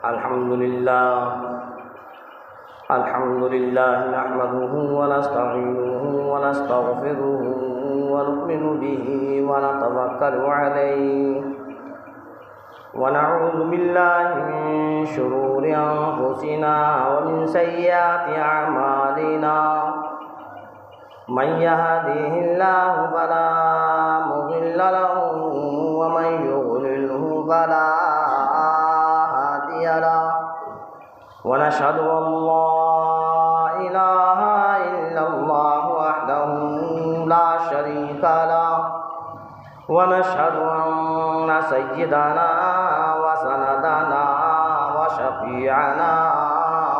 अल्हम्दुलिल्लाह नहमदुहु व नस्तईनुहु व नस्तगफिरुहु व नु'मिनु बिही व नतवक्कलु अलैहि व नऊज़ु बिल्लाहि मिन शुरूरि अंफुसिना व मिन सय्यिआति अअमालिना मन यहदिहिल्लाहु फला मुदिल्ल लहु व मन युद्लिल्हु फला हादिय लहु व नशहदु अन ला इलाहा इल्लल्लाह वहदहु ला शरीका लहु व नशहदु अन्न सय्यिदना व सनदना व शफीअना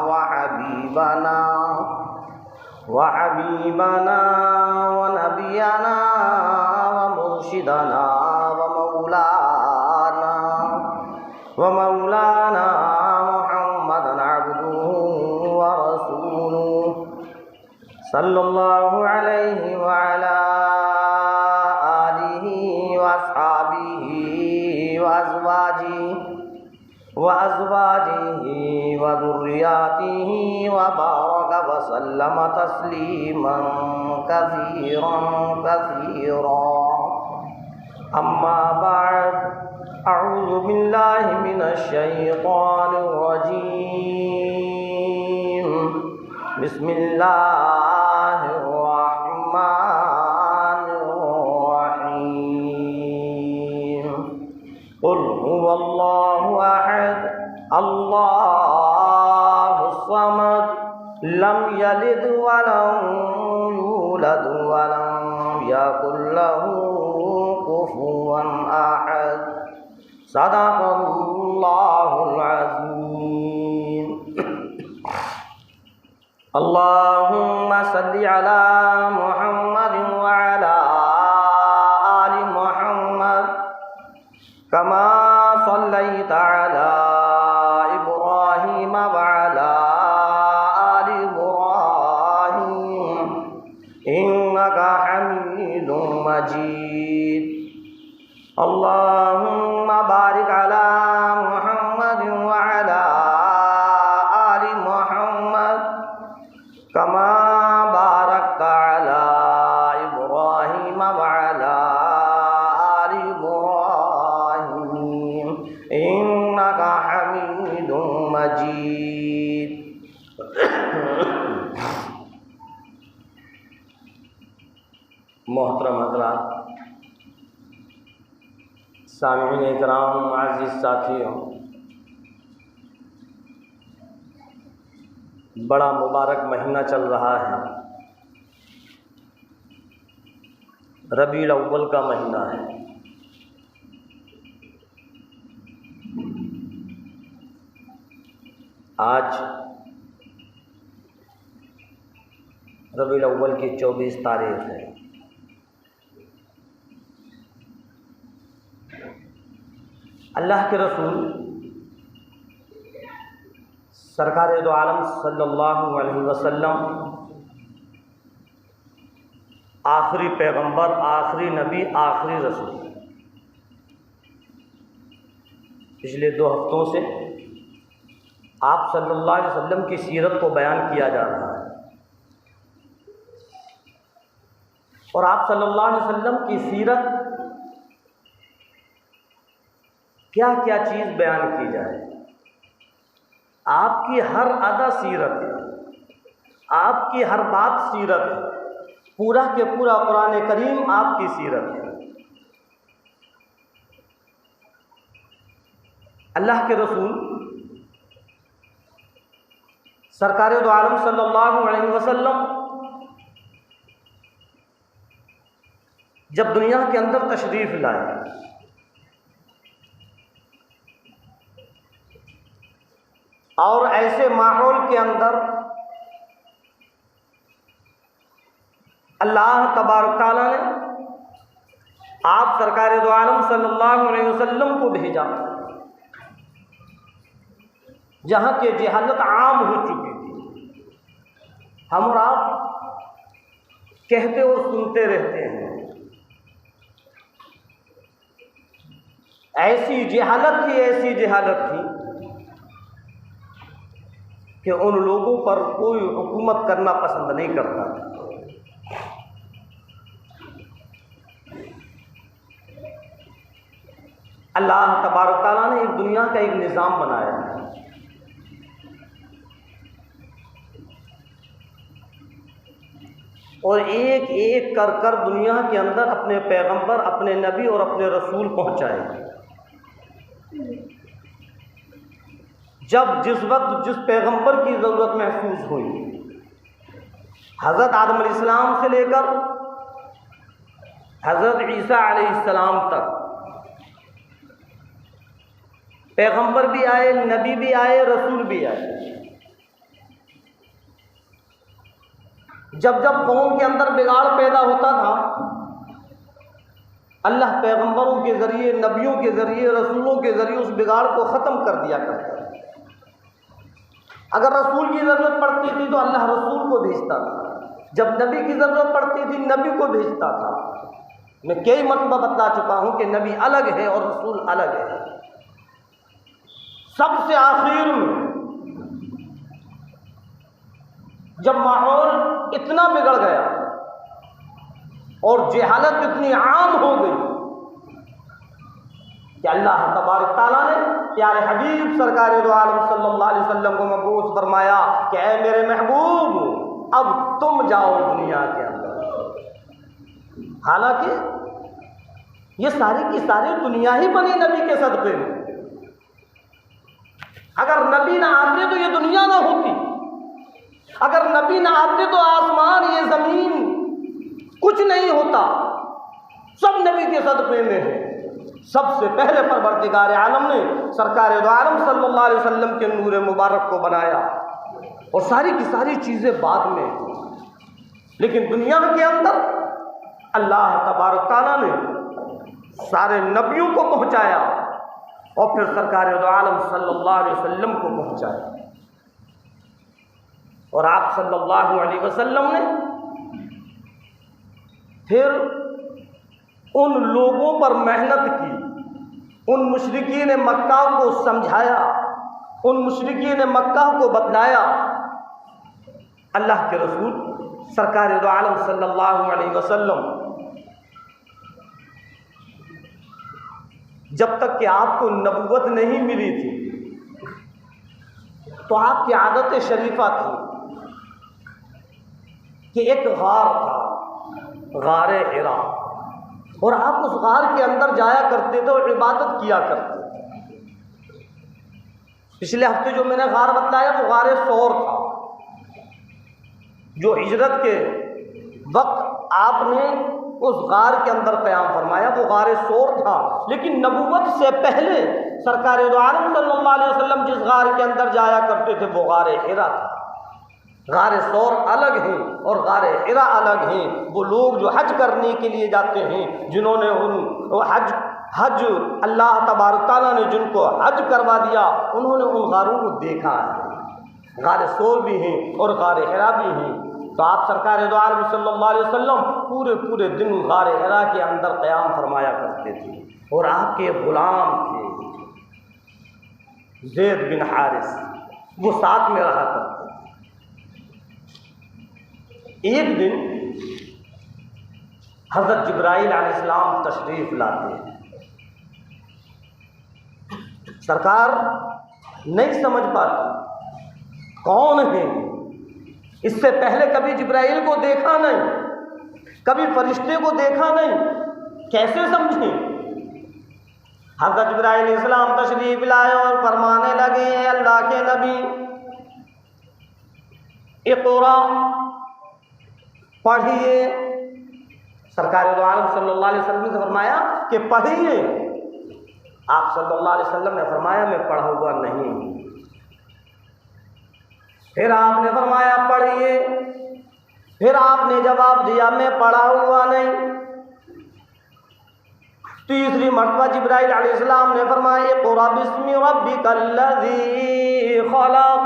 व हबीबना व नबियना व मुर्शिदना व मौलाना मुहम्मदन अब्दुहु व रसूलुहु सल्लल्लाहु अलैहि व अला आलिहि व अस्हाबिहि व अज़वाजिहि व ज़ुर्रिय्यतिहि व बारक व सल्लम तस्लीमन कसीरा अम्मा बाद अऊज़ु बिल्लाहि मिनश शैतानिर रजीम बिस्मिल्लाहिर रहमानिर रहीम क़ुल हुवल्लाहु अहद अल्लाहुस समद लम यलिद व लम यूलद व लम यकुल लहू कुफुवन अहद सदक़ल्लाहुल अज़ीम। अल्लाहुम्मा सल्लि अला मुहम्मद व अला आलि मुहम्मद कमा सल्लैता अला इब्राहीम व अला आलि इब्राहीम इन्नका हमीदुम मजीद। अल्लाहुम्मा बारिक अला मुहम्मद व अला आलि मुहम्मद कमा बारकता अला इब्राहीम व अला आलि इब्राहीम इन्नका हमीदुम मजीद। मोहतरम हज़रात, सामीईन इकराम, अज़ीज़ साथियों, बड़ा मुबारक महीना चल रहा है। रबीउल अव्वल का महीना है। आज रबीउल अव्वल की 24 तारीख है। अल्लाह के रसूल सरकार दो आलम सल्लल्लाहु अलैहि वसल्लम आखिरी पैगंबर, आखिरी नबी, आखिरी रसूल। पिछले 2 हफ्तों से आप सल्लल्लाहु अलैहि वसल्लम की सीरत को बयान किया जा रहा है और आप सल्लल्लाहु अलैहि वसल्लम की सीरत क्या क्या चीज़ बयान की जाए। आपकी हर अदा सीरत है, आपकी हर बात सीरत है, पूरा के पूरा कुरान करीम आपकी सीरत है। अल्लाह के रसूल सरकार दो आलम सल्लल्लाहु अलैहि वसल्लम जब दुनिया के अंदर तशरीफ़ लाए और ऐसे माहौल के अंदर अल्लाह तबारक तआला ने आप सरकार दो आलम सल्लल्लाहु अलैहि वसल्लम को भेजा, जहाँ की जहालत आम हो चुकी थी। हम और आप कहते और सुनते रहते हैं, ऐसी जहालत थी कि उन लोगों पर कोई हुकूमत करना पसंद नहीं करता था। अल्लाह तबारक तआला ने एक दुनिया का एक निज़ाम बनाया है। और एक एक कर कर दुनिया के अंदर अपने पैगंबर, अपने नबी और अपने रसूल पहुंचाए। जब जिस वक्त जिस पैगंबर की ज़रूरत महसूस हुई, हज़रत आदम अलैहिस्सलाम से लेकर हज़रत ईसा अलैहिस्सलाम तक पैगंबर भी आए, नबी भी आए, रसूल भी आए। जब जब कौम के अंदर बिगाड़ पैदा होता था, अल्लाह पैगंबरों के ज़रिए, नबियों के ज़रिए, रसूलों के ज़रिए उस बिगाड़ को ख़त्म कर दिया करता था। अगर रसूल की ज़रूरत पड़ती थी तो अल्लाह रसूल को भेजता था, जब नबी की ज़रूरत पड़ती थी नबी को भेजता था। मैं कई मरतबा बता चुका हूँ कि नबी अलग है और रसूल अलग है। सबसे आखिर में जब माहौल इतना बिगड़ गया और जहालत इतनी आम हो गई कि अल्लाह तबारक तआला ने प्यारे हबीब सरकार दो आलम सल्लल्लाहु अलैहि वसल्लम को मबूस फरमाया कि ऐ मेरे महबूब, अब तुम जाओ दुनिया के अंदर। हालांकि ये सारी की सारी दुनिया ही बनी नबी के सदक़े में। अगर नबी ना आते तो ये दुनिया ना होती, अगर नबी ना आते तो आसमान, ये ज़मीन कुछ नहीं होता। सब नबी के सदक़े में है। सबसे पहले परवरदिगार आलम ने सरकार दो आलम सल्लल्लाहु अलैहि वसल्लम के नूर मुबारक को बनाया और सारी की सारी चीज़ें बाद में। लेकिन दुनिया के अंदर अल्लाह तबारक तआला ने सारे नबियों को पहुँचाया और फिर सरकार दो आलम सल्लल्लाहु अलैहि वसल्लम को पहुँचाया। और आप सल्लल्लाहु अलैहि वसल्लम ने फिर उन लोगों पर मेहनत की, उन मुशरिकीन मक्का को समझाया, उन मुशरिकीन मक्का को बतलाया। अल्लाह के रसूल सरकार दो आलम सल्लल्लाहु अलैहि वसल्लम जब तक कि आपको नबुव्वत नहीं मिली थी तो आपकी आदत शरीफा थी कि एक गार था, गारे हिरा, और आप उस गार के अंदर जाया करते थे और इबादत किया करते थे। पिछले हफ्ते जो मैंने गार बतलाया वो गारे सौर था, जो हिजरत के वक्त आपने उस गार के अंदर क़याम फरमाया, वो गारे सौर था। लेकिन नबुव्वत से पहले सरकार दो आलम सल्लल्लाहु अलैहि वसल्लम जिस गार के अंदर जाया करते थे वो गारे हिरा था। गारे सौर अलग हैं और गारे हिरा अलग हैं। वो लोग जो हज करने के लिए जाते हैं, जिन्होंने हज अल्लाह तबारक तआला ने जिनको हज करवा दिया, उन्होंने उन गारों को देखा है। गारे सौर भी हैं और गारे हिरा भी हैं। तो आप सरकार दो आलम सल्लल्लाहु अलैहि वसल्लम पूरे पूरे दिन गारे हिरा के अंदर क़याम फरमाया करते थे। और आपके ग़ुलाम थे ज़ैद बिन हारिस, वो साथ में रहा करते। एक दिन हज़रत जिब्राइल अलैहिस्सलाम तशरीफ़ लाते हैं। सरकार नहीं समझ पाती कौन है। इससे पहले कभी जिब्राइल को देखा नहीं, कभी फरिश्ते को देखा नहीं, कैसे समझें। हज़रत जिब्राइल अलैहिस्सलाम तशरीफ़ लाए और फरमाने लगे, अल्लाह के नबी इक़रा, पढ़िए। सरकार दो आलम सल्लल्लाहु अलैहि वसल्लम ने फरमाया कि पढ़िए। आप सल्लल्लाहु अलैहि वसल्लम ने फरमाया मैं पढ़ा हुआ नहीं। फिर आपने फरमाया पढ़िए। फिर आपने जवाब दिया मैं पढ़ा हुआ नहीं। तीसरी मरतबा जिब्राइल अलैहिस्सलाम ने फरमाया इक़रा बिस्मि रब्बिकल्लज़ी खलक़,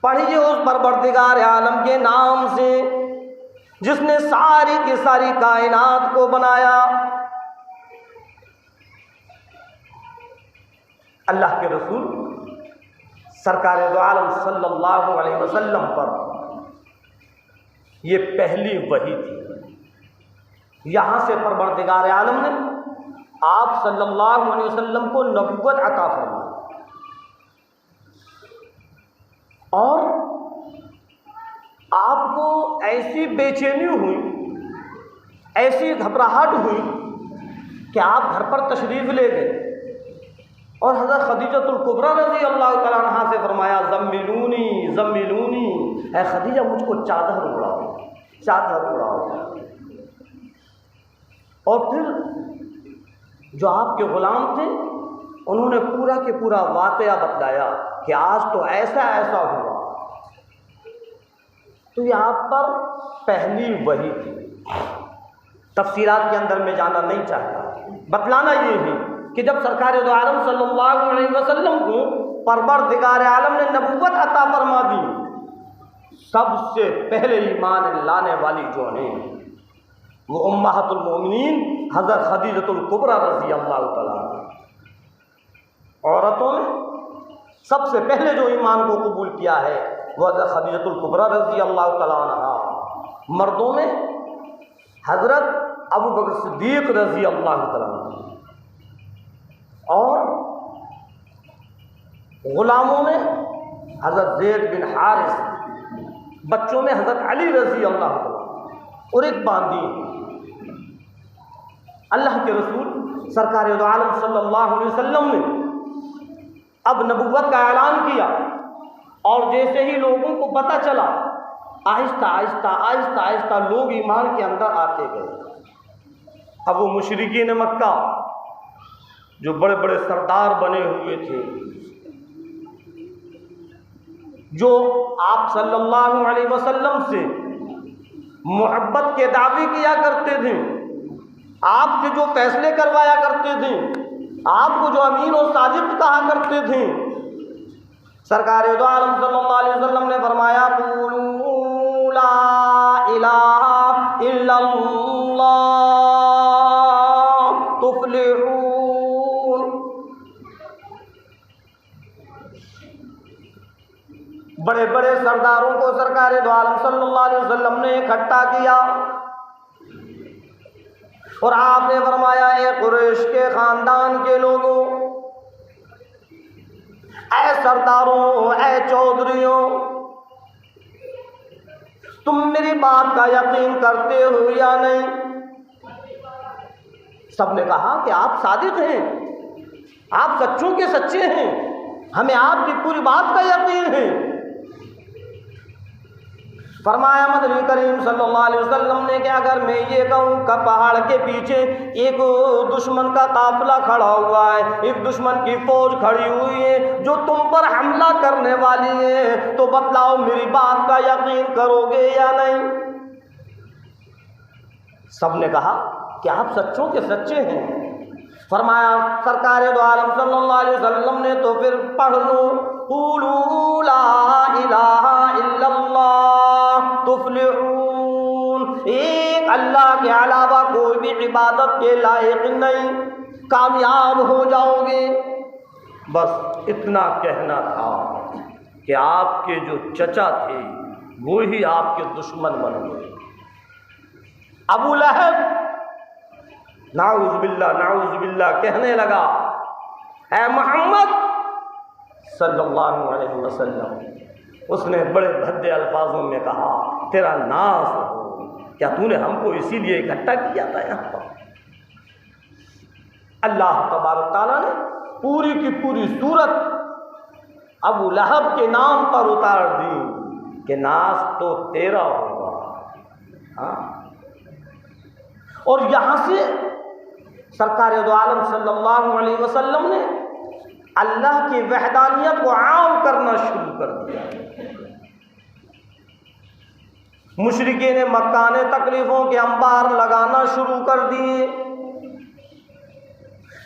पढ़िए उस परवरदिगार आलम के नाम से जिसने सारी की सारी कायनात को बनाया। अल्लाह के रसूल सरकार दो आलम सल्लल्लाहु अलैहि वसल्लम पर ये पहली वही थी। यहाँ से परवरदिगार आलम ने आप सल्लल्लाहु अलैहि वसल्लम को नबूवत अता फरमाई और आपको ऐसी बेचैनी हुई, ऐसी घबराहट हुई कि आप घर पर तशरीफ़ ले गए और हज़रत खदीजतुल कुबरा रज़ी अल्लाह तआला अन्हा से फरमाया, ज़म्मिलूनी ज़म्मिलूनी, ऐ खदीजा मुझको चादर उड़ाओ, चादर उड़ाओ। और फिर जो आपके ग़ुलाम थे उन्होंने पूरा के पूरा वाक़या बतलाया कि आज तो ऐसा ऐसा हुआ। तो ये आप पर पहली वही थी। तफसीलात के अंदर में जाना नहीं चाहता, बतलाना ये है कि जब सरकार दो आलम सल्लल्लाहु अलैहि वसल्लम को परवरदिगार आलम ने नबूवत अता फरमा दी, सबसे पहले ईमान लाने वाली जो है वो उम्महातुल मोमिनीन हज़रत खदीजतुल कुबरा रज़ी अल्लाह तआला औरतों में सबसे पहले जो ईमान को कबूल किया है वो हज़रत खदीजतुल कुबरा रज़ी अल्लाह तआला अन्हा। मर्दों में हज़रत अबू बकर सिद्दीक़ रज़ी अल्लाह तआला और ग़ुलामों में हज़रत ज़ैद बिन हारिस, बच्चों में हज़रत अली रज़ी अल्लाह तआला और एक बांदी। अल्लाह के रसूल सरकार दो आलम सल्लल्लाहु अलैहि वसल्लम ने अब नबूवत का ऐलान किया और जैसे ही लोगों को पता चला, आहिस्ता आहिस्ता आहिस्ता आहिस्ता लोग ईमान के अंदर आते गए। अब वो मुशरिकीन मक्का जो बड़े बड़े सरदार बने हुए थे, जो आप सल्लल्लाहु अलैहि वसल्लम से मोहब्बत के दावे किया करते थे, आपसे जो फैसले करवाया करते थे, आपको जो अमीन और साजिद कहा करते थे, सरकार दो आलम सल्लल्लाहु अलैहि वसल्लम ने फरमाया, क़ूलू ला इलाहा इल्लल्लाह तुफ़्लिहून। बड़े बड़े सरदारों को सरकार दो आलम सल्लल्लाहु अलैहि वसल्लम ने इकट्ठा किया और आपने फरमाया, ए कुरैश के ख़ानदान के लोगों, ऐ सरदारों, ऐ चौधरियों, तुम मेरी बात का यकीन करते हो या नहीं? सबने कहा कि आप सादिक हैं, आप सच्चों के सच्चे हैं, हमें आपकी पूरी बात का यकीन है। फरमाया मदनी करीम सल्लल्लाहु अलैहि वसल्लम ने कि अगर मैं ये कहूँ कि पहाड़ के पीछे एक दुश्मन का काफिला खड़ा हुआ है, एक दुश्मन की फौज खड़ी हुई है जो तुम पर हमला करने वाली है, तो बतलाओ मेरी बात का यकीन करोगे या नहीं? सबने कहा कि आप सच्चों के सच्चे हैं। फरमाया सरकार दो आलम सल्लल्लाहु अलैहि वसल्लम ने तो फिर पढ़ लो, क़ूलू ला इलाहा इल्लल्लाह तुफ़्लिहून, एक अल्लाह के अलावा कोई भी इबादत के लायक नहीं, कामयाब हो जाओगे। बस इतना कहना था कि आपके जो चचा थे वो ही आपके दुश्मन बन गए। अबू लहब नाऊज़ बिल्लाह कहने लगा, ऐ मोहम्मद सल्लल्लाहु अलैहि वसल्लम, उसने बड़े भद्दे अल्फाजों में कहा, तेरा नाश हो, क्या तूने हमको इसीलिए इकट्ठा किया था यहाँ पर? अल्लाह तबारक ताला ने पूरी की पूरी सूरत अबू लहब के नाम पर उतार दी कि नाश तो तेरा होगा। हाँ, और यहाँ से सरकार दो आलम सल्लल्लाहु अलैहि वसल्लम ने अल्लाह की वहदानियत को आम करना शुरू कर दिया। मुशरिकीन मक्का ने तकलीफों के अंबार लगाना शुरू कर दिए।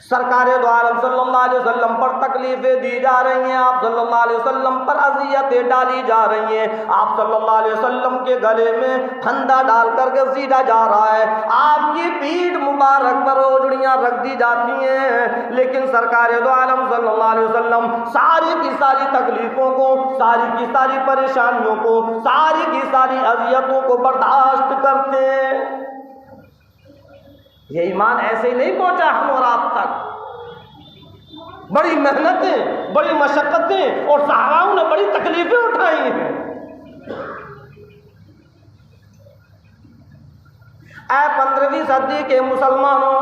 सरकार दो आलम सल्लल्लाहु अलैहि वसल्लम पर तकलीफ़ें दी जा रही हैं, आप सल्लल्लाहु अलैहि वसल्लम पर अज़ियतें डाली जा रही हैं, आप सल्लल्लाहु अलैहि वसल्लम के गले में फंदा डाल करके सीधा जा रहा है, आपकी पीठ मुबारक पर ओजड़ियाँ रख दी जाती हैं। लेकिन सरकार दो आलम सल्लल्लाहु अलैहि वसल्लम सारी की सारी तकलीफ़ों को, सारी की सारी परेशानियों को, सारी की सारी अज़ियतों को बर्दाश्त करते हैं। ये ईमान ऐसे ही नहीं पहुंचा हम और आप तक। बड़ी मेहनतें, बड़ी मशक्क़तें और सहाबाओं ने बड़ी तकलीफें उठाई हैं। ऐ 15वीं सदी के मुसलमानों,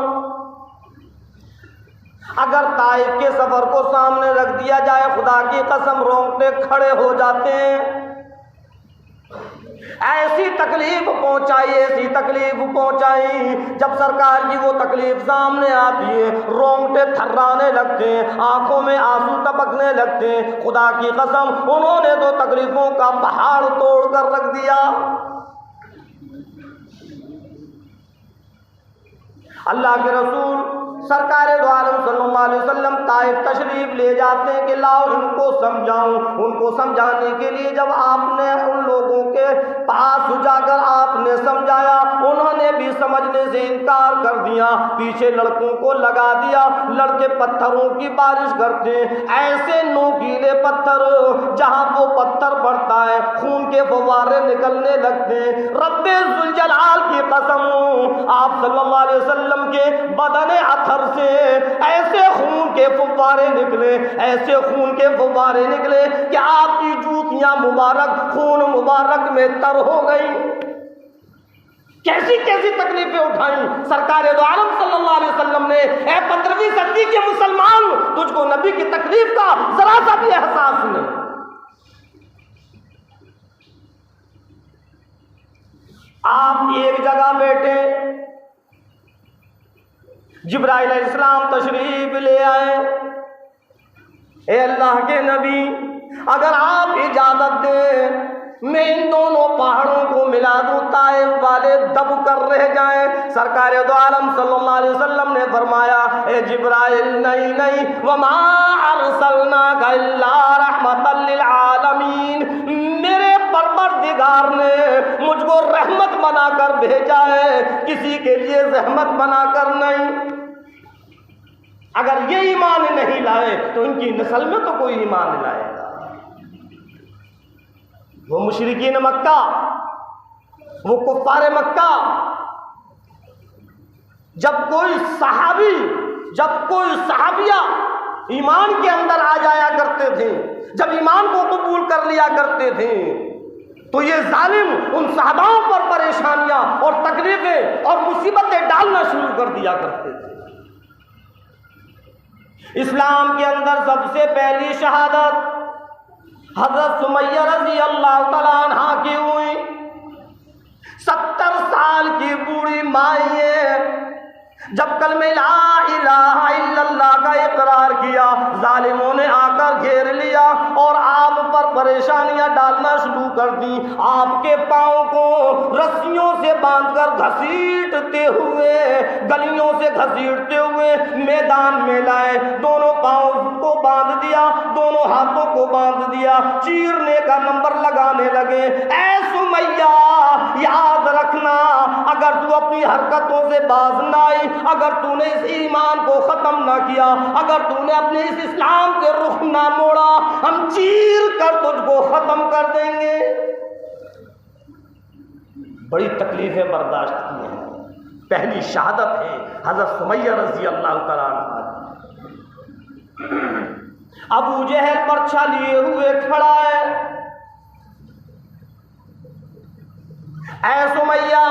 अगर ताइफ के सफर को सामने रख दिया जाए, खुदा की कसम रोंगटे खड़े हो जाते हैं। ऐसी तकलीफ पहुंचाई, ऐसी तकलीफ पहुंचाई, जब सरकार की वो तकलीफ सामने आती है रोंगटे थर्राने लगते हैं, आंखों में आंसू टपकने लगते हैं। खुदा की कसम उन्होंने तो तकलीफों का पहाड़ तोड़ कर रख दिया। अल्लाह के रसूल सरकार दो आलम सल्लल्लाहु अलैहि वसल्लम ताइफ तशरीफ ले जाते हैं कि लाओ उनको समझाऊं। उनको समझाने के लिए जब आपने उन लोगों के पास जाकर आपने समझाया, उन्होंने भी समझने से इनकार कर दिया, पीछे लड़कों को लगा दिया। लड़के पत्थरों की बारिश करते हैं, ऐसे नोकीले पत्थर जहां वो पत्थर पड़ता है खून के फव्वारे निकलने लगते हैं। रब्बे जुल जलाल की कसम, आप सल्लल्लाहु अलैहि वसल्लम के बदने अथर से ऐसे खून के फव्वारे निकले, ऐसे खून के फव्वारे निकले कि आपकी जूतियां मुबारक खून मुबारक में तर हो गई। कैसी कैसी तकलीफें उठाई सरकार दो आलम सल्लल्लाहु अलैहि वसल्लम ने। ऐ 15वीं सदी के मुसलमान, तुझको नबी की तकलीफ का जरा सा भी एहसास नहीं। आप एक जगह बैठे, जिब्राइल अलैहिस्सलाम तशरीफ ले आए। ए अल्लाह के नबी, अगर आप इजाजत दें मैं इन दोनों पहाड़ों को मिला दूं, ताइफ वाले दब कर रह जाएं। सरकार दो आलम सल्लल्लाहु अलैहि वसल्लम ने फरमाया, ए जिब्राइल नहीं नहीं, वमा अरसलनाका इल्ला रहमतल लिल आलमीन, मेरे परवरदिगार ने मुझको रहमत बनाकर भेजा है, किसी के लिए रहमत बनाकर नहीं। अगर ये ईमान नहीं लाए तो इनकी नस्ल में तो कोई ईमान नहीं लाएगा। वो मुशरिकीन मक्का, वो कुफ्फारे मक्का, जब कोई सहाबिया ईमान के अंदर आ जाया करते थे, जब ईमान को कबूल कर लिया करते थे, तो ये जालिम उन सहाबाओं पर परेशानियां और तकलीफें और मुसीबतें डालना शुरू कर दिया करते थे। इस्लाम के अंदर सबसे पहली शहादत हज़रत सुमैया रज़ी अल्लाह तआला अन्हा की हुई। 70 साल की बूढ़ी माई है, जब कलमे ला इलाहा इल्लल्लाह का इकरार किया, जालिमों ने आकर घेर लिया और आप पर परेशानियां डालना शुरू कर दी। आपके पाँव को रस्सियों से बांधकर घसीटते हुए, गलियों से घसीटते हुए मैदान में लाए। दोनों पाँव को बांध दिया, दोनों हाथों को बांध दिया, चीरने का नंबर लगाने लगे। ऐ सुमैया, याद रखना, अगर तू अपनी हरकतों से बाज न आई, अगर तूने इस ईमान को खत्म ना किया, अगर तूने अपने इस इस्लाम से रुख ना मोड़ा, हम चीर कर तुझको खत्म कर देंगे। बड़ी तकलीफें बर्दाश्त की हैं। पहली शहादत है हज़रत सुमैया रज़ी अल्लाह तआला अन्हा। अबू जहल पर्चा लिए हुए खड़ा है। ऐ सुमैया,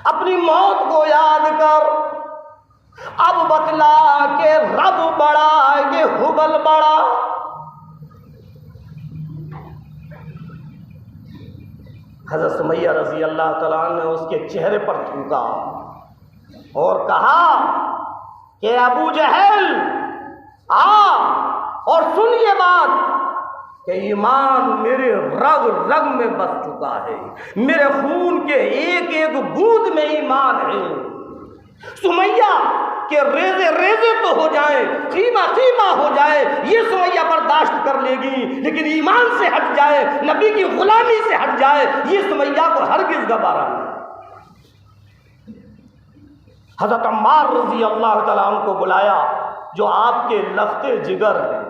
अपनी मौत को याद कर, अब बतला के रब बड़ा कि हुबल बड़ा। हज़रत सुमैया रज़ी अल्लाह तआला ने उसके चेहरे पर थूका और कहा कि अबू जहल आ और सुन ये बात कि ईमान मेरे रग रग में बस चुका है, मेरे खून के एक एक बूंद में ईमान है। सुमैया के रेजे रेजे तो हो जाए, कीमा कीमा हो जाए, ये सुमैया बर्दाश्त कर लेगी, लेकिन ईमान से हट जाए, नबी की गुलामी से हट जाए, ये सुमैया को हरगिज़ गवारा नहीं। हज़रत अम्मार रज़ी अल्लाह तआला अन्हु को बुलाया, जो आपके लफ्ते जिगर है,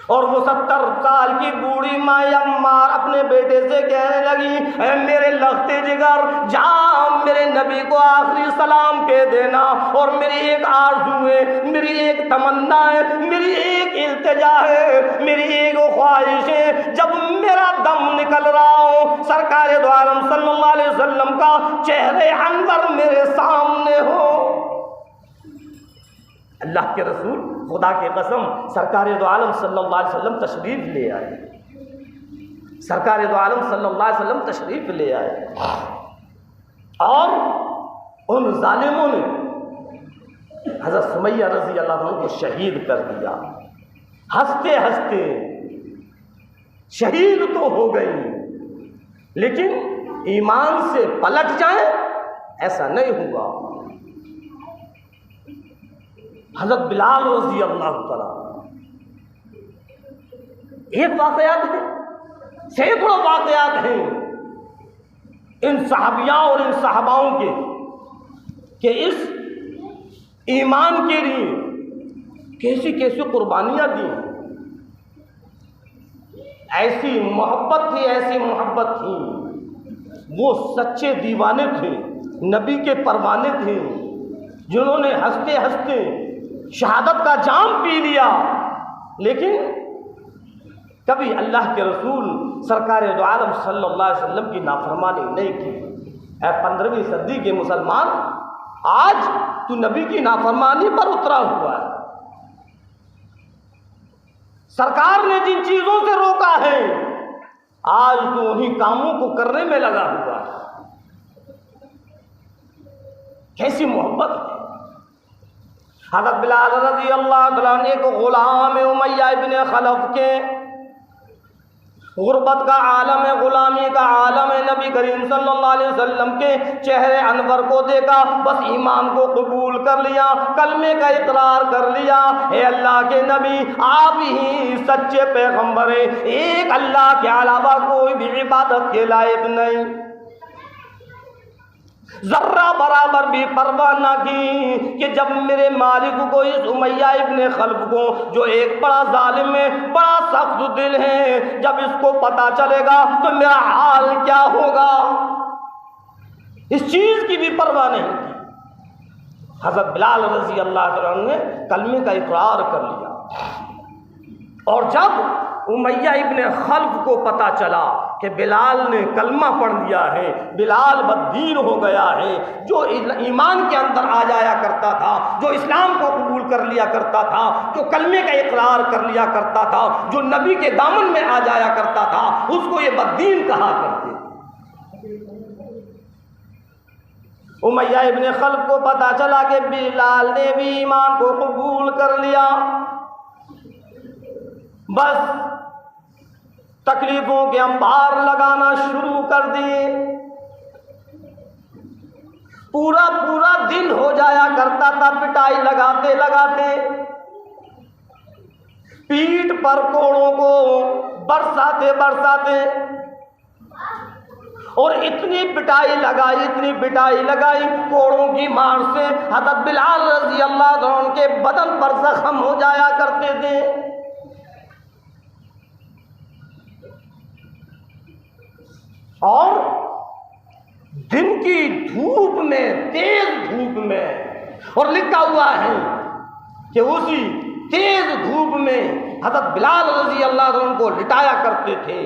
और वो 70 साल की बूढ़ी माँ अम्मार अपने बेटे से कहने लगी, मेरे लफ्ते जिगर, जा मेरे नबी को आखिरी सलाम कह देना, और मेरी एक आरज़ू है, मेरी एक तमन्ना है, मेरी एक इल्तिजा है, मेरी एक ख्वाहिश है, जब मेरा दम निकल रहा हो, सरकार दो आलम सल्लल्लाहु अलैहि वसल्लम का चेहरे अनवर मेरे सामने हो। अल्लाह के रसूल, खुदा के कसम, सरकार दो आलम सल्लल्लाहु अलैहि वसल्लम तशरीफ़ ले आए, सरकार दो आलम सल्लल्लाहु अलैहि वसल्लम तशरीफ़ ले आए, और उन जालिमों ने हज़रत सुमैया रज़ी अल्लाह अन्हा को शहीद कर दिया। हंसते हंसते शहीद तो हो गई, लेकिन ईमान से पलट जाए ऐसा नहीं हुआ। हज़रत बिलाल रज़ी अल्लाह तआला, एक वाक़यात है, सैकड़ों वाक़यात हैं इन सहाबिया और इन सहाबाओं के, कि इस ईमान के लिए कैसी कैसी कुर्बानियाँ दी। ऐसी मोहब्बत थी, ऐसी मोहब्बत थी, वो सच्चे दीवाने थे, नबी के परवाने थे, जिन्होंने हंसते हंसते शहादत का जाम पी लिया, लेकिन कभी अल्लाह के रसूल सरकार दो आलम सल्लल्लाहु अलैहि वसल्लम की नाफरमानी नहीं की। 15वीं सदी के मुसलमान, आज तू नबी की नाफरमानी पर उतरा हुआ है। सरकार ने जिन चीजों से रोका है, आज तू उन्हीं कामों को करने में लगा हुआ है। कैसी मोहब्बत है। हज़रत बिलाल रज़ी अल्लाह तआला अन्हु एक गुलाम उमय्या इब्न खलफ के, गुर्बत का आलम है, गुलामी का आलम है, नबी करीम सल्लल्लाहु अलैहि वसल्लम के चेहरे अनवर को देखा, बस ईमान को कबूल कर लिया, कलमे का इकरार कर लिया। हे अल्लाह के नबी, आप ही सच्चे पैगंबर हैं, एक अल्लाह के अलावा कोई भी इबादत के लायक नहीं। जर्रा बराबर भी परवाह ना की कि जब मेरे मालिक को, इस उमय्या इब्ने खल्फ को, जो एक बड़ा जालिम है, बड़ा सख्त दिल है, जब इसको पता चलेगा तो मेरा हाल क्या होगा, इस चीज की भी परवाह नहीं की। हज़रत बिलाल रज़ी अल्लाह तआला ने कलमे का इकरार कर लिया, और जब उमय्या इब्ने खल्फ को पता चला कि बिलाल ने कलमा पढ़ लिया है, बिलाल बद्दीन हो गया है, जो ईमान के अंदर आ जाया करता था, जो इस्लाम को कबूल कर लिया करता था, जो कलमे का इकरार कर लिया करता था, जो नबी के दामन में आ जाया करता था, उसको ये बद्दीन कहा करते। उमय्या इब्ने खल्फ को पता चला कि बिलाल ने भी ईमान को कबूल कर लिया, बस तकलीफों के अंबार लगाना शुरू कर दिए। पूरा पूरा दिन हो जाया करता था पिटाई लगाते लगाते, पीठ पर कोड़ों को बरसाते बरसाते, और इतनी पिटाई लगाई, इतनी पिटाई लगाई कोड़ों की मार से हज़रत बिलाल रज़ी अल्लाह अन्हु के बदन पर जख्म हो जाया करते थे। और दिन की धूप में, तेज धूप में, और लिखा हुआ है कि उसी तेज धूप में हज़रत बिलाल रज़ी अल्लाह अन्हु को लिटाया करते थे।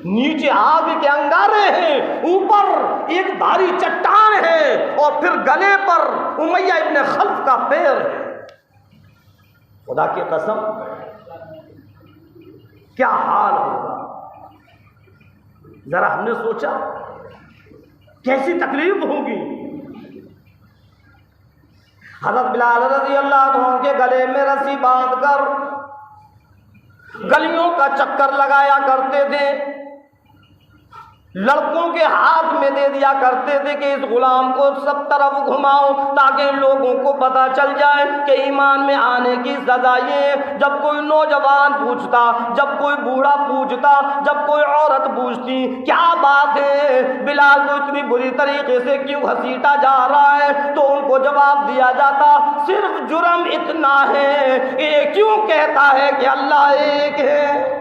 नीचे आग के अंगारे हैं, ऊपर एक भारी चट्टान है, और फिर गले पर उमय्या इब्ने खल्फ का पैर है। खुदा की कसम, क्या हाल होगा। जरा हमने सोचा कैसी तकलीफ होगी। हज़रत बिलाल रज़ी अल्लाह अन्हु के गले में रस्सी बांधकर गलियों का चक्कर लगाया करते थे, लड़कों के हाथ में दे दिया करते थे कि इस गुलाम को सब तरफ घुमाओ ताकि लोगों को पता चल जाए कि ईमान में आने की सजा ये है। जब कोई नौजवान पूछता, जब कोई बूढ़ा पूछता, जब कोई औरत पूछती क्या बात है, बिलाल को इतनी बुरी तरीके से क्यों घसीटा जा रहा है, तो उनको जवाब दिया जाता सिर्फ जुर्म इतना है कि ये क्यों कहता है कि अल्लाह एक है।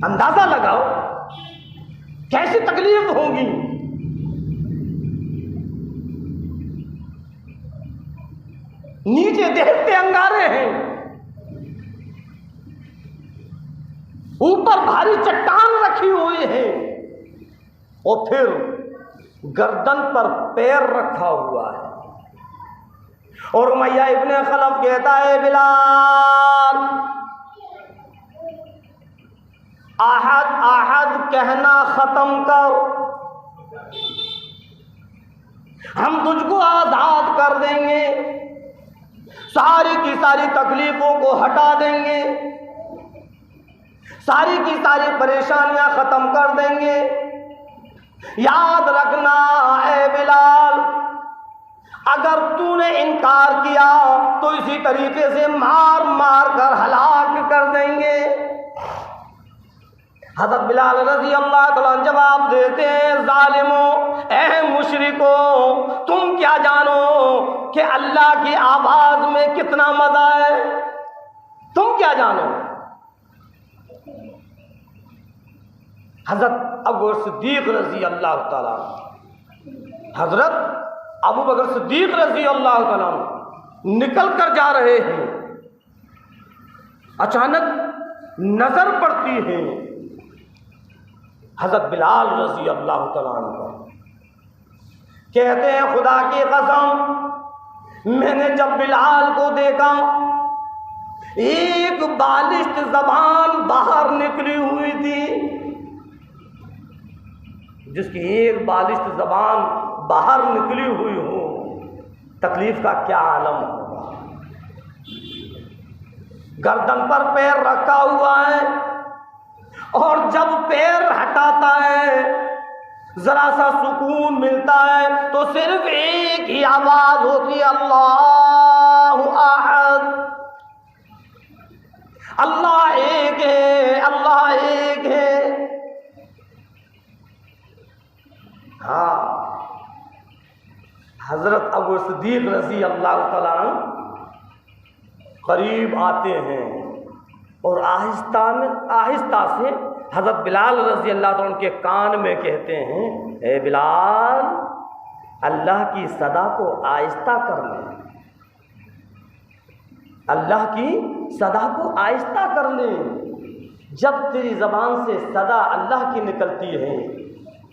अंदाजा लगाओ कैसी तकलीफ होगी। नीचे देखते अंगारे हैं, ऊपर भारी चट्टान रखी हुई है और फिर गर्दन पर पैर रखा हुआ है। और उमैया इब्ने खलफ कहता है बिलाल आहद आहद कहना खत्म कर, हम तुझको आजाद कर देंगे, सारी की सारी तकलीफों को हटा देंगे, सारी की सारी परेशानियां खत्म कर देंगे। याद रखना है बिलाल, अगर तूने इनकार किया तो इसी तरीके से मार मार कर हलाक कर देंगे। हज़रत बिलाल रज़ी अल्लाह तआला जवाब देते हैं ज़ालिमों, ऐ मुशरिकों, तुम क्या जानो कि अल्लाह की आवाज़ में कितना मज़ा है, तुम क्या जानो। हज़रत अबू बकर सिद्दीक़ रज़ी अल्लाह तआला, हज़रत अबू बकर सिद्दीक़ रज़ी अल्लाह तआला निकल कर जा रहे हैं, अचानक नज़र पड़ती है हज़रत बिलाल रज़ी अल्लाह तआला पर। कहते हैं खुदा की कसम, मैंने जब बिलाल को देखा एक बालिश्त ज़बान बाहर निकली हुई थी, जिसकी एक बालिश्त ज़बान बाहर निकली हुई हो, तकलीफ का क्या आलम होगा। गर्दन पर पैर रखा हुआ है और जब पैर हटाता है जरा सा सुकून मिलता है तो सिर्फ एक ही आवाज होती है, अल्लाहु अहद, अल्लाह एक है, अल्लाह एक है। हाँ, हजरत अबू सिद्दीक़ रज़ी अल्लाह तआला करीब आते हैं और आहिस्ता से हज़रत बिलाल रज़ी अल्लाह तआला के कान में कहते हैं, ए बिलाल, अल्लाह की सदा को आहिस्ता कर ले, अल्लाह की सदा को आहिस्ता कर ले। जब तेरी ज़बान से सदा अल्लाह की निकलती है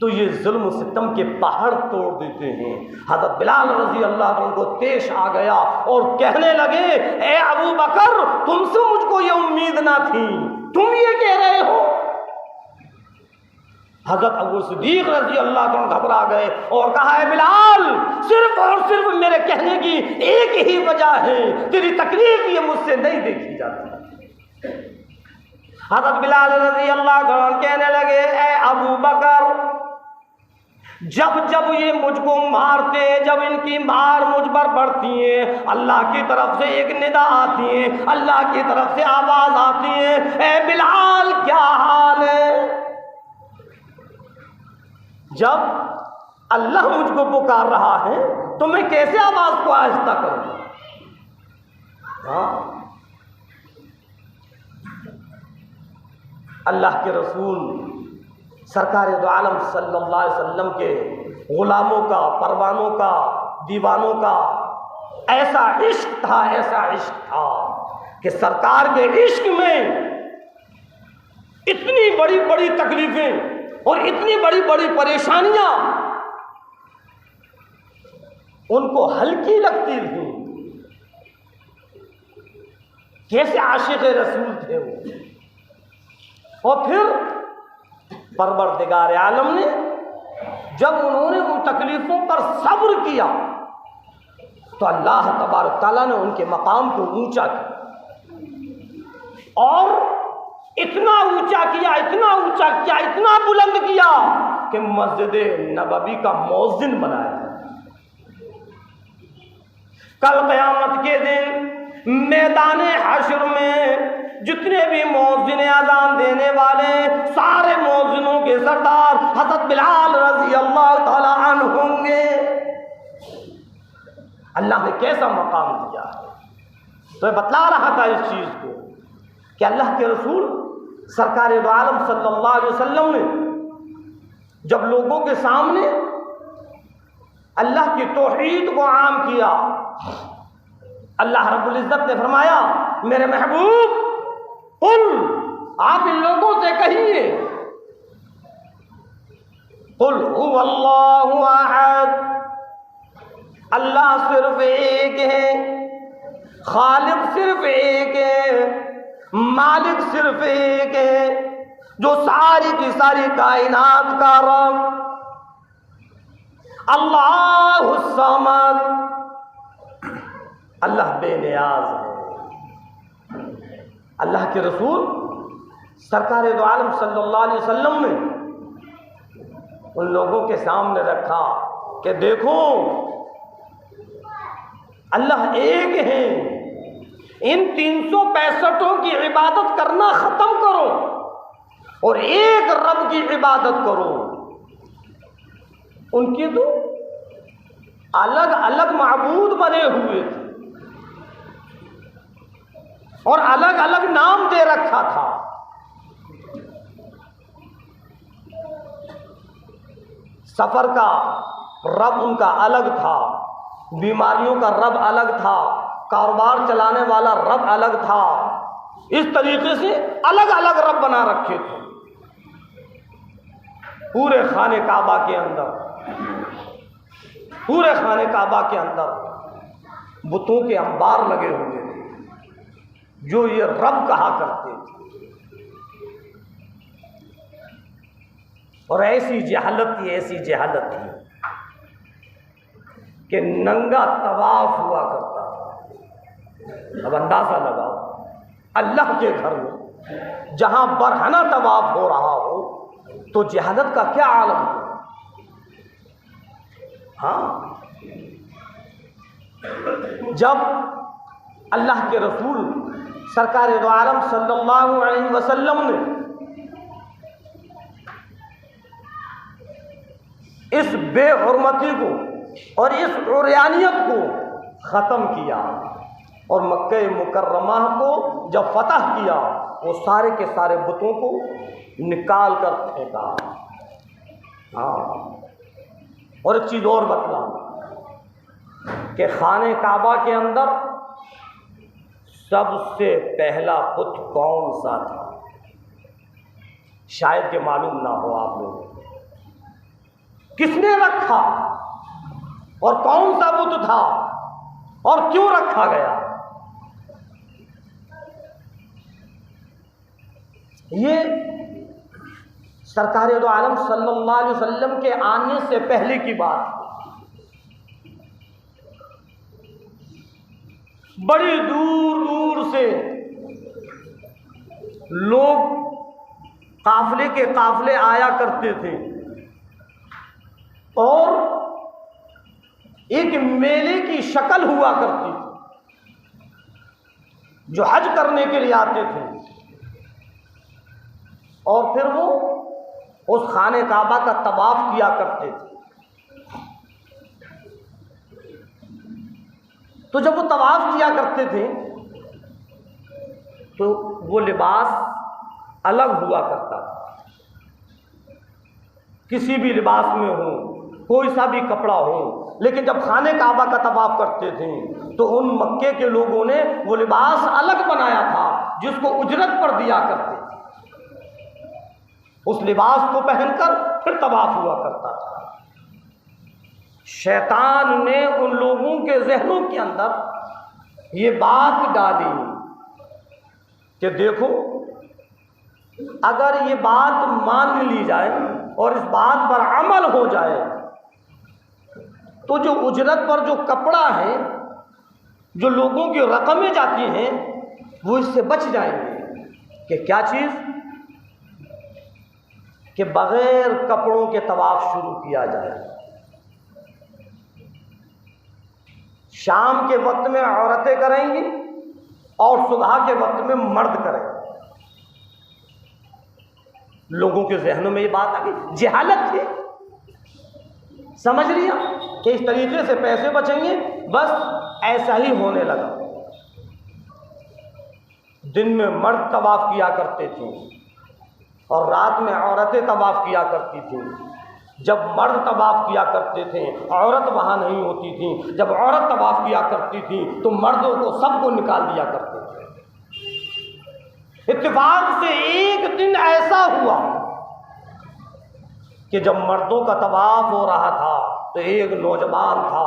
तो ये जुल्म सितम के पहाड़ तोड़ देते हैं। हज़रत बिलाल रज़ी अल्लाह तआला को पेश आ गया और कहने लगे, ए अबू बकर, तुमसे मुझको ये उम्मीद ना थी, तुम ये कह रहे हो। हज़रत अबू सिद्दीक़ रज़ी अल्लाह तआला घबरा गए और कहा, है बिलाल, सिर्फ और सिर्फ मेरे कहने की एक ही वजह है, तेरी तकलीफ ये मुझसे नहीं देखी जाती। हज़रत बिलाल रज़ी अल्लाह तआला कहने लगे, ए अबू बकर, जब जब ये मुझको मारते, जब इनकी मार मुझ पर पड़ती है, अल्लाह की तरफ से एक निदा आती है, अल्लाह की तरफ से आवाज आती है, ए बिलाल क्या हाल है। जब अल्लाह मुझको पुकार रहा है तो मैं कैसे आवाज को आहिस्ता करूं। हाँ, अल्लाह के रसूल सरकार दो आलम सल्लल्लाहु अलैहि वसल्लम के गुलामों का, परवानों का, दीवानों का ऐसा इश्क था, ऐसा इश्क था कि सरकार के इश्क में इतनी बड़ी बड़ी तकलीफें और इतनी बड़ी बड़ी परेशानियां उनको हल्की लगती थी। कैसे आशिक़ रसूल थे वो। और फिर परवरदिगार आलम ने जब उन्होंने उन तकलीफों पर सब्र किया तो अल्लाह तबारक तआला ने उनके मकाम को ऊंचा किया और इतना ऊंचा किया, इतना ऊंचा किया, इतना बुलंद किया कि मस्जिद नबवी का मौज़िन बनाया। कल क़यामत के दिन मैदान हश्र में जितने भी मौज़िन अज़ान देने वाले, सारे मौज़िनों के सरदार हज़रत बिलाल रज़ी अल्लाह ताला अन्हु होंगे। अल्लाह ने कैसा मकाम दिया है। तो बतला रहा था इस चीज़ को कि अल्लाह के रसूल सरकार दो आलम सल्लल्लाहु अलैहि वसल्लम ने जब लोगों के सामने अल्लाह की तौहीद को आम किया, अल्लाह रब्बुल इज़्ज़त ने फरमाया, मेरे महबूब कुल, आप इन लोगों से कहिए, कुल हुवल्लाहु अहद, अल्लाह सिर्फ एक है, खालिक सिर्फ एक है, मालिक सिर्फ एक है, जो सारी की सारी कायनात का रब। अल्लाहु समद, अल्लाह बेनियाज है। अल्लाह के रसूल सरकार दो आलम सल्लल्लाहु अलैहि वसल्लम ने उन लोगों के सामने रखा कि देखो अल्लाह एक है, इन 365 की इबादत करना ख़त्म करो और एक रब की इबादत करो। उनके तो अलग अलग माबूद बने हुए थे और अलग अलग नाम दे रखा था। सफर का रब उनका अलग था, बीमारियों का रब अलग था, कारोबार चलाने वाला रब अलग था। इस तरीके से अलग अलग रब बना रखे थे। पूरे खाने काबा के अंदर, पूरे खाने काबा के अंदर बुतों के अंबार लगे हुए थे जो ये रब कहा करते थे। और ऐसी जहालत थी, ऐसी जहालत थी कि नंगा तवाफ हुआ करता था। अब अंदाजा लगाओ, अल्लाह के घर में जहां बरहना तवाफ हो रहा हो तो जहालत का क्या आलम हो। हाँ, जब अल्लाह के रसूल सरकार दो आलम सल्लल्लाहु अलैहि वसल्लम ने इस बेहुरमती को और इस उर्यानियत को ख़त्म किया और मक्के मुकर्रमा को जब फतह किया, वो सारे के सारे बुतों को निकाल कर फेंका। हाँ, और एक चीज़ और बतलाऊं कि खाने काबा के अंदर सबसे पहला बुत कौन सा था, शायद कि मालूम ना हो आप लोगों को। किसने रखा और कौन सा बुत था और क्यों रखा गया? ये सरकार दो आलम सल्लल्लाहु अलैहि वसल्लम के आने से पहले की बात। बड़ी दूर दूर से लोग काफले के काफले आया करते थे और एक मेले की शक्ल हुआ करती थी जो हज करने के लिए आते थे और फिर वो उस खाने काबा का तवाफ किया करते थे। तो जब वो तवाफ किया करते थे तो वो लिबास अलग हुआ करता था। किसी भी लिबास में हो, कोई सा भी कपड़ा हो, लेकिन जब खाने काबा का तवाफ करते थे तो उन मक्के के लोगों ने वो लिबास अलग बनाया था जिसको उजरत पर दिया करते थे। उस लिबास को पहनकर फिर तवाफ हुआ करता था। शैतान ने उन लोगों के जहनों के अंदर ये बात डाली कि देखो, अगर ये बात मान ली जाए और इस बात पर अमल हो जाए तो जो उजरत पर जो कपड़ा है, जो लोगों की रकमें जाती हैं, वो इससे बच जाएंगे। कि क्या चीज़? कि बगैर कपड़ों के तवाफ शुरू किया जाए। शाम के वक्त में औरतें करेंगी और सुबह के वक्त में मर्द करेंगे। लोगों के जहनों में ये बात आ गई, जहालत थी, समझ लिया कि इस तरीके से पैसे बचेंगे, बस ऐसा ही होने लगा। दिन में मर्द तवाफ किया करते थे और रात में औरतें तवाफ किया करती थी। जब मर्द तवाफ किया करते थे औरत वहाँ नहीं होती थी, जब औरत तवाफ किया करती थी तो मर्दों को सबको निकाल दिया करते थे। इत्तेफाक से एक दिन ऐसा हुआ कि जब मर्दों का तवाफ हो रहा था तो एक नौजवान था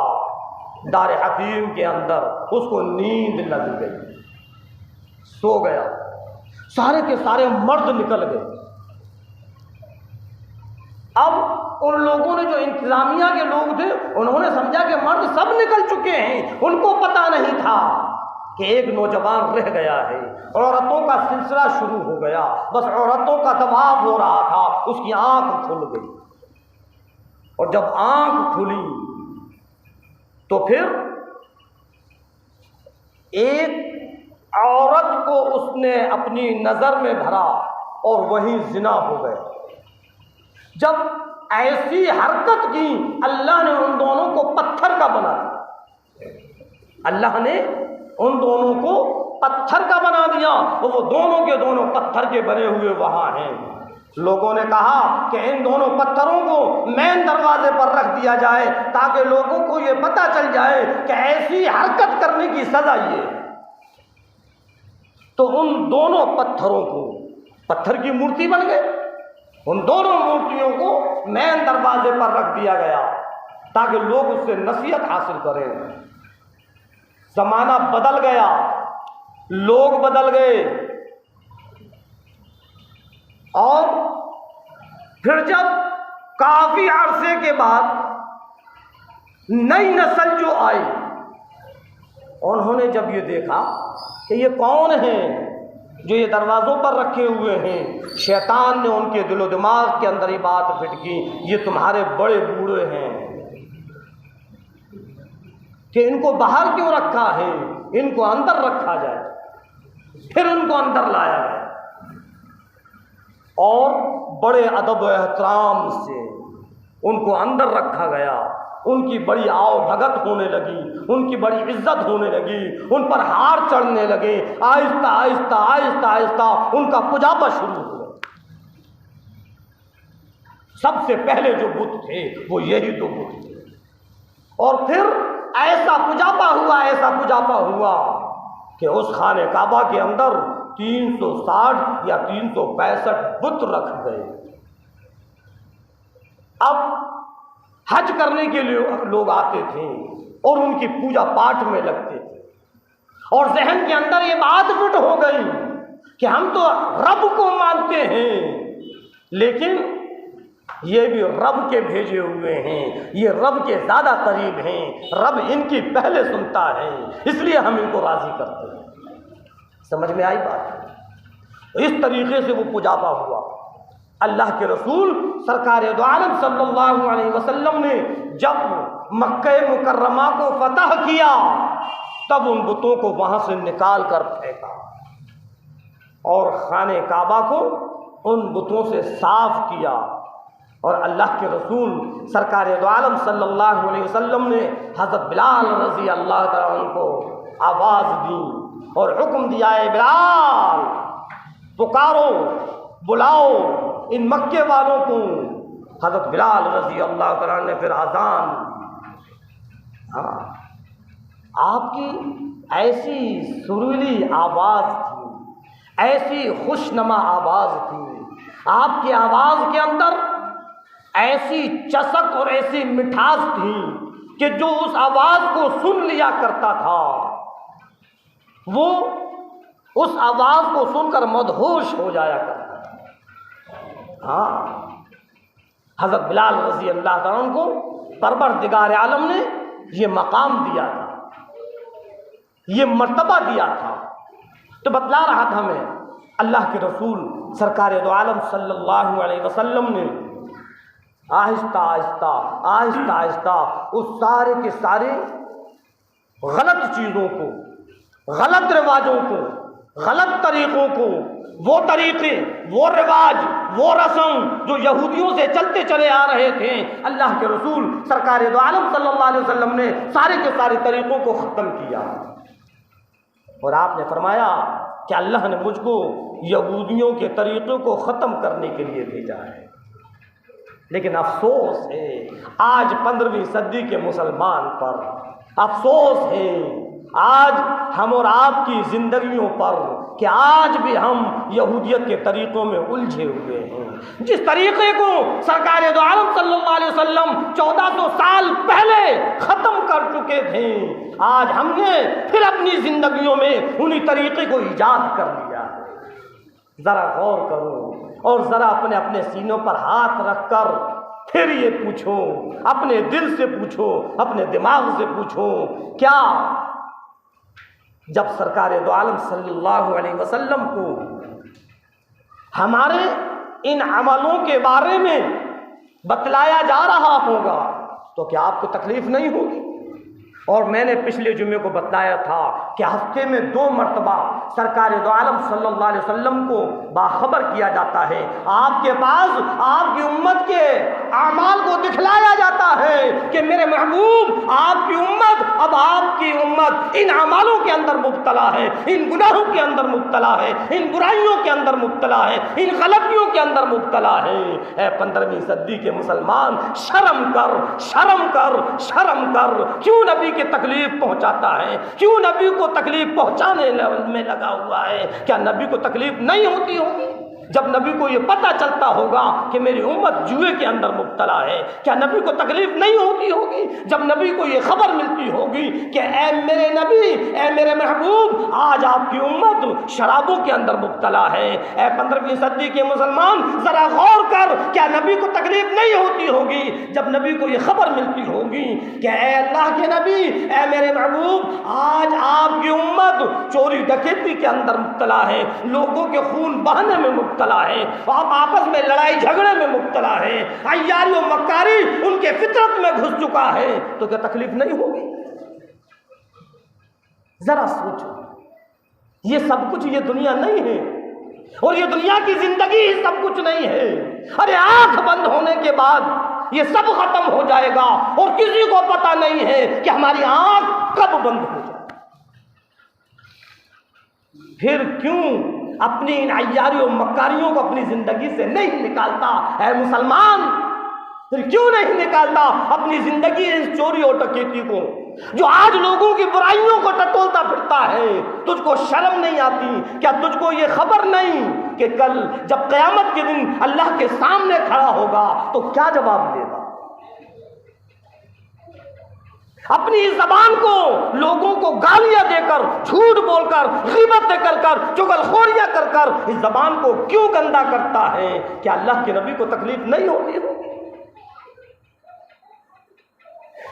दार हकीम के अंदर, उसको नींद लग गई, सो गया। सारे के सारे मर्द निकल गए। अब उन लोगों ने, जो इंतजामिया के लोग थे, उन्होंने समझा कि मर्द सब निकल चुके हैं। उनको पता नहीं था कि एक नौजवान रह गया है। औरतों का सिलसिला शुरू हो गया, बस औरतों का तवाफ हो रहा था, उसकी आंख खुल गई। और जब आंख खुली तो फिर एक औरत को उसने अपनी नज़र में भरा और वहीं जिना हो गया। जब ऐसी हरकत की, अल्लाह ने उन दोनों को पत्थर का बना दिया। अल्लाह ने उन दोनों को पत्थर का बना दिया। वो दोनों के दोनों पत्थर के बने हुए वहाँ हैं। लोगों ने कहा कि इन दोनों पत्थरों को मेन दरवाजे पर रख दिया जाए ताकि लोगों को ये पता चल जाए कि ऐसी हरकत करने की सजा ये है। तो उन दोनों पत्थरों को, पत्थर की मूर्ति बन गए, उन दोनों मूर्तियों को मेन दरवाजे पर रख दिया गया ताकि लोग उससे नसीहत हासिल करें। ज़माना बदल गया, लोग बदल गए, और फिर जब काफ़ी अरसे के बाद नई नस्ल जो आई, उन्होंने जब ये देखा कि ये कौन है जो ये दरवाज़ों पर रखे हुए हैं, शैतान ने उनके दिलो दिमाग के अंदर ये बात फिट की, ये तुम्हारे बड़े बूढ़े हैं कि इनको बाहर क्यों रखा है, इनको अंदर रखा जाए। फिर उनको अंदर लाया गया और बड़े अदब व एहतराम से उनको अंदर रखा गया। उनकी बड़ी आओ भगत होने लगी, उनकी बड़ी इज्जत होने लगी, उन पर हार चढ़ने लगे। आहिस्ता आहिस्ता आहिस्ता आहिस्ता उनका पुजापा शुरू हुआ। सबसे पहले जो बुत थे वो यही दो बुत थे, और फिर ऐसा पुजापा हुआ, ऐसा पुजापा हुआ कि उस खाने काबा के अंदर 360 या 365 बुत रख गए। अब हज करने के लिए लोग आते थे और उनकी पूजा पाठ में लगते थे, और जहन के अंदर ये बात फिट हो गई कि हम तो रब को मानते हैं, लेकिन ये भी रब के भेजे हुए हैं, ये रब के ज़्यादा करीब हैं, रब इनकी पहले सुनता है, इसलिए हम इनको राज़ी करते हैं। समझ में आई बात? इस तरीके से वो पुजापा हुआ। अल्लाह के रसूल सरकार दो आलम सल्लल्लाहु अलैहि वसल्लम ने जब मक्के मुकर्रमा को फतह किया, तब उन बुतों को वहाँ से निकाल कर फेंका और खाने काबा को उन बुतों से साफ किया। और अल्लाह के रसूल सरकार दो आलम सल्लल्लाहु अलैहि वसल्लम ने हज़रत बिलाल रज़ी अल्लाह तआला अन्हु को आवाज़ दी और हुक्म दिया, है बिलाल पुकारो, बुलाओ इन मक्के वालों को। हज़रत बिलाल रज़ी अल्लाह तआला ने फिर आज़ान दी। हाँ, आपकी ऐसी सुरीली आवाज़ थी, ऐसी खुशनुमा आवाज़ थी, आपकी आवाज़ के अंदर ऐसी चसक और ऐसी मिठास थी कि जो उस आवाज़ को सुन लिया करता था वो उस आवाज़ को सुनकर मदहोश हो जाया करता था। हाँ, हज़रत बिलाल रज़ी अल्लाह तआला अन्हु को परवरदिगार आलम ने ये मकाम दिया था, ये मर्तबा दिया था। तो बतला रहा था मैं अल्लाह के रसूल सरकार दो आलम सल्लल्लाहु अलैहि वसल्लम ने आहिस्ता आहिस्ता आहिस्ता आहिस्ता उस सारे के सारे गलत चीज़ों को, गलत रिवाजों को, गलत तरीक़ों को, वो तरीक़े, वो रिवाज, वो रस्म जो यहूदियों से चलते चले आ रहे थे, अल्लाह के रसूल सरकार दो आलम सल्लल्लाहु अलैहि वसल्लम ने सारे के सारे तरीक़ों को ख़त्म किया। और आपने फरमाया कि अल्लाह ने मुझको यहूदियों के तरीक़ों को ख़त्म करने के लिए भेजा है। लेकिन अफसोस है आज 15वीं सदी के मुसलमान पर, अफसोस है आज हम और आपकी ज़िंदगियों पर कि आज भी हम यहूदियत के तरीक़ों में उलझे हुए हैं। जिस तरीक़े को सरकार दो आलम सल्लल्लाहु अलैहि वसल्लम 1400 साल पहले ख़त्म कर चुके थे, आज हमने फिर अपनी ज़िंदगियों में उन्हीं तरीक़े को ईजाद कर लिया। ज़रा गौर करो और ज़रा अपने अपने सीनों पर हाथ रखकर फिर ये पूछो, अपने दिल से पूछो, अपने दिमाग से पूछो, क्या जब सरकार दो आलम सल्लल्लाहु अलैहि वसल्लम को हमारे इन अमलों के बारे में बतलाया जा रहा होगा तो क्या आपको तकलीफ नहीं होगी? और मैंने पिछले जुमे को बताया था कि हफ्ते में 2 मरतबा सरकार दो आलम सल्लल्लाहु अलैहि वसल्लम को बाखबर किया जाता है, आपके पास आपकी उम्मत के आमाल को दिखलाया जाता है कि मेरे महबूब आपकी उम्मत, अब आपकी उम्मत इन आमालों के अंदर मुब्तला है, इन गुनाहों के अंदर मुब्तला है, इन बुराइयों के अंदर मुब्तला है, इन गलतियों के अंदर मुब्तला है। 15वीं सदी के मुसलमान, शर्म कर, शर्म कर, शर्म कर। क्यों नबी की तकलीफ पहुंचाता है? क्यों नबी को तकलीफ पहुंचाने में लगा हुआ है? क्या नबी को तकलीफ नहीं होती होगी? जब नबी को ये पता चलता होगा कि मेरी उम्मत जुए के अंदर मुब्तला है, क्या नबी को तकलीफ नहीं होती होगी? जब नबी को ये खबर मिलती होगी कि ए मेरे नबी, ए मेरे महबूब, आज आपकी उम्मत शराबों के अंदर मुब्तला है। 15वीं सदी के मुसलमान ज़रा गौर कर, क्या नबी को तकलीफ नहीं होती होगी जब नबी को ये खबर मिलती होगी कि ए अल्लाह के नबी, ए मेरे महबूब, आज आपकी उम्मत चोरी डकैती के अंदर मुब्तला है, लोगों के खून बहने में मुब्तला है, आप आपस में लड़ाई झगड़े में मुब्तला है, अय्यारी और मक्कारी उनके फितरत में घुस चुका है, तो क्या तकलीफ नहीं होगी? जरा सोचो, ये सब कुछ ये दुनिया नहीं है और ये दुनिया की जिंदगी ही सब कुछ नहीं है। अरे आंख बंद होने के बाद ये सब खत्म हो जाएगा और किसी को पता नहीं है कि हमारी आंख कब बंद हो जाए। फिर क्यों अपनी इन अय्यारियों मक्कारियों को अपनी जिंदगी से नहीं निकालता है मुसलमान? फिर क्यों नहीं निकालता अपनी जिंदगी इस चोरी और डकैती को, जो आज लोगों की बुराइयों को टटोलता फिरता है? तुझको शर्म नहीं आती? क्या तुझको ये खबर नहीं कि कल जब क़यामत के दिन अल्लाह के सामने खड़ा होगा तो क्या जवाब देगा? अपनी इस ज़बान को लोगों को गालियां देकर, झूठ बोलकर, ग़ीबत कर, चुगलखोरियां कर इस ज़बान को क्यों गंदा करता है? क्या अल्लाह के नबी को तकलीफ नहीं होती होगी?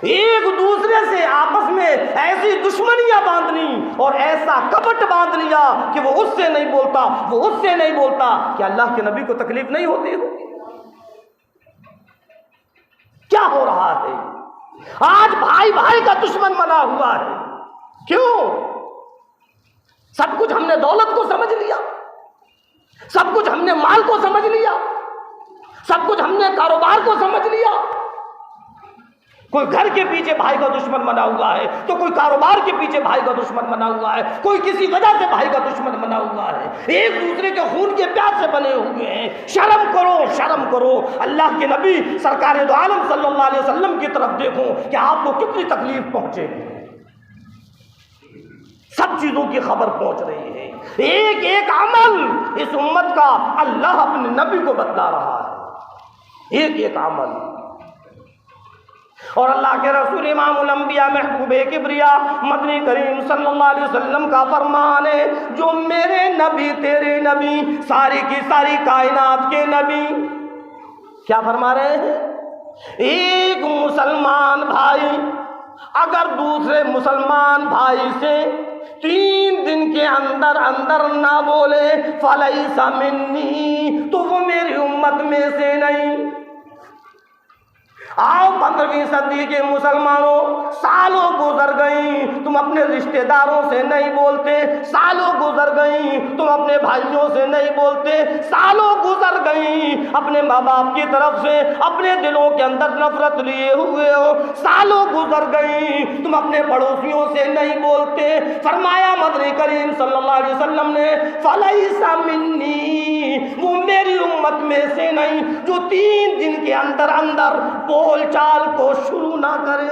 एक दूसरे से आपस में ऐसी दुश्मनियां बांधनी और ऐसा कपट बांध लिया कि वो उससे नहीं बोलता, वो उससे नहीं बोलता। क्या अल्लाह के नबी को तकलीफ नहीं होती होगी? क्या हो रहा है? आज भाई भाई का दुश्मन बना हुआ है। क्यों? सब कुछ हमने दौलत को समझ लिया, सब कुछ हमने माल को समझ लिया, सब कुछ हमने कारोबार को समझ लिया। कोई घर के पीछे भाई का दुश्मन बना हुआ है तो कोई कारोबार के पीछे भाई का दुश्मन बना हुआ है, कोई किसी वजह से भाई का दुश्मन बना हुआ है। एक दूसरे के खून के प्यार से बने हुए हैं। शर्म करो, शर्म करो। अल्लाह के नबी सरकार दो आलम सल्लल्लाहु अलैहि वसल्लम की तरफ देखो कि आपको कितनी तकलीफ पहुंचेगी। सब चीजों की खबर पहुंच रही है। एक एक अमल इस उम्मत का अल्लाह अपने नबी को बतला रहा है, एक एक अमल। और अल्लाह के रसूल इमामुल अंबिया महबूबे किब्रिया मदनी करीम सल्लल्लाहु अलैहि वसल्लम का फरमान है, जो मेरे नबी तेरे नबी, सारी की सारी कायनात के नबी, क्या फरमा रहे हैं? एक मुसलमान भाई अगर दूसरे मुसलमान भाई से 3 दिन के अंदर अंदर ना बोले फलैसा मिन्नी, तो वो मेरी उम्मत में से नहीं। आओ 15वीं सदी के मुसलमानों, सालों गुजर गई, तुम अपने रिश्तेदारों से नहीं बोलते, सालों गुजर गई, तुम अपने भाइयों से नहीं बोलते, सालों गुजर गई, अपने माँ बाप की तरफ से अपने दिलों के अंदर नफरत लिए हुए हो, सालों गुजर गई, तुम अपने पड़ोसियों से नहीं बोलते। फरमाया मदनी करीम सल्लल्लाहु अलैहि वसल्लम ने फलैसा मिन्नी, वो मेरी उम्मत में से नहीं जो 3 दिन के अंदर अंदर बोलचाल को शुरू ना करे।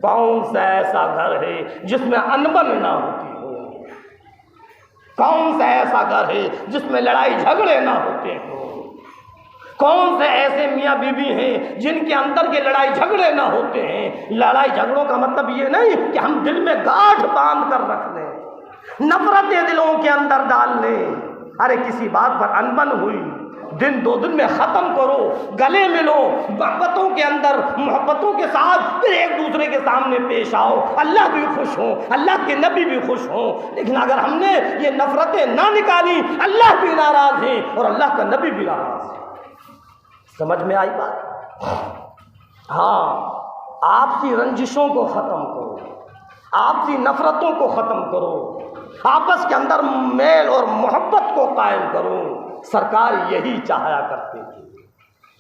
कौन सा ऐसा घर है जिसमें अनबन ना होती हो? कौन सा ऐसा घर है जिसमें लड़ाई झगड़े ना होते हो? कौन से ऐसे मियाँ बीबी हैं जिनके अंदर के लड़ाई झगड़े ना होते हैं? लड़ाई झगड़ों का मतलब ये नहीं कि हम दिल में गांठ बांध कर रख लें, नफरतें दिलों के अंदर डाल लें। अरे किसी बात पर अनबन हुई, दिन 2 दिन में ख़त्म करो, गले मिलो, मोहब्बतों के अंदर मोहब्बतों के साथ फिर एक दूसरे के सामने पेश आओ। अल्लाह भी खुश हो, अल्लाह के नबी भी खुश हो। लेकिन अगर हमने ये नफरतें ना निकाली, अल्लाह भी नाराज़ है और अल्लाह का नबी भी नाराज़ है। समझ में आई बात? हाँ, आपसी रंजिशों को ख़त्म करो, आपसी नफरतों को ख़त्म करो, आपस के अंदर मेल और मोहब्बत को कायम करो। सरकार यही चाहा करते थे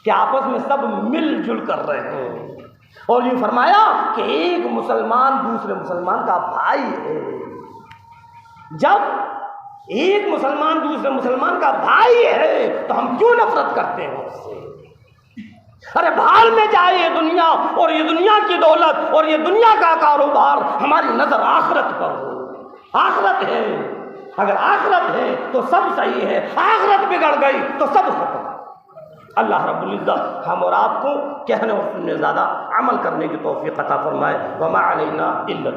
कि आपस में सब मिलजुल कर रहे हो। और यूँ फरमाया कि एक मुसलमान दूसरे मुसलमान का भाई है। जब एक मुसलमान दूसरे मुसलमान का भाई है तो हम क्यों नफरत करते हैं उससे? अरे बाहर में जाए ये दुनिया, और ये दुनिया की दौलत और ये दुनिया का कारोबार, हमारी नजर आखिरत पर हो। आखिरत है, अगर आखिरत है तो सब सही है, आखिरत बिगड़ गई तो सब खत्म। अल्लाह रब्बुल इज्जत हम और आपको कहने और सुनने ज़्यादा अमल करने की तौफीक अता फरमाए। वमा अलैना इल्ला